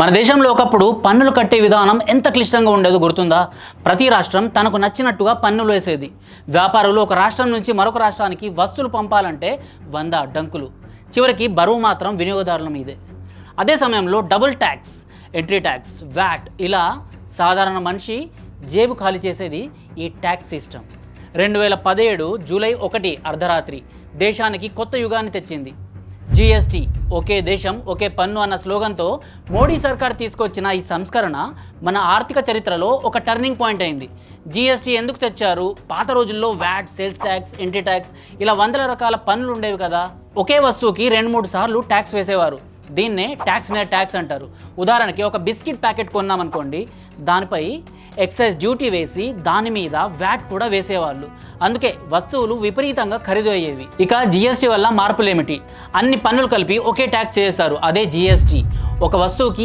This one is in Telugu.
మన దేశంలో ఒకప్పుడు పన్నులు కట్టే విధానం ఎంత క్లిష్టంగా ఉండేదో గుర్తుందా? ప్రతి రాష్ట్రం తనకు నచ్చినట్టుగా పన్నులు వేసేది. వ్యాపారులు ఒక రాష్ట్రం నుంచి మరొక రాష్ట్రానికి వస్తువులు పంపాలంటే 100 అడ్డంకులు. చివరికి బరువు మాత్రం వినియోగదారుల మీదే. అదే సమయంలో double tax, entry tax, VAT ఇలా సాధారణ మనిషి జేబు ఖాళీ చేసేది ఈ ట్యాక్స్ సిస్టమ్. 2017 జూలై 1 అర్ధరాత్రి దేశానికి కొత్త యుగాన్ని తెచ్చింది. జిఎస్టీ, ఒకే దేశం ఒకే పన్ను అన్న స్లోగన్తో మోడీ సర్కార్ తీసుకొచ్చిన ఈ సంస్కరణ మన ఆర్థిక చరిత్రలో ఒక టర్నింగ్ పాయింట్ అయింది. జిఎస్టీ ఎందుకు తెచ్చారు? పాత రోజుల్లో VAT, sales tax, entry tax ఇలా వందల రకాల పన్నులు ఉండేవి కదా. ఒకే వస్తువుకి 2-3 సార్లు ట్యాక్స్ వేసేవారు. దీన్నే ట్యాక్స్ మీద ట్యాక్స్ అంటారు. ఉదాహరణకి ఒక బిస్కెట్ ప్యాకెట్ కొన్నామనుకోండి, దానిపై ఎక్సైజ్ డ్యూటీ వేసి దాని మీద వ్యాట్ కూడా వేసేవాళ్ళు. అందుకే వస్తువులు విపరీతంగా ఖరీదు అయ్యేవి. ఇక జిఎస్టీ వల్ల మార్పులేమిటి? అన్ని పన్నులు కలిపి ఒకే ట్యాక్స్ చేస్తారు, అదే జిఎస్టీ. ఒక వస్తువుకి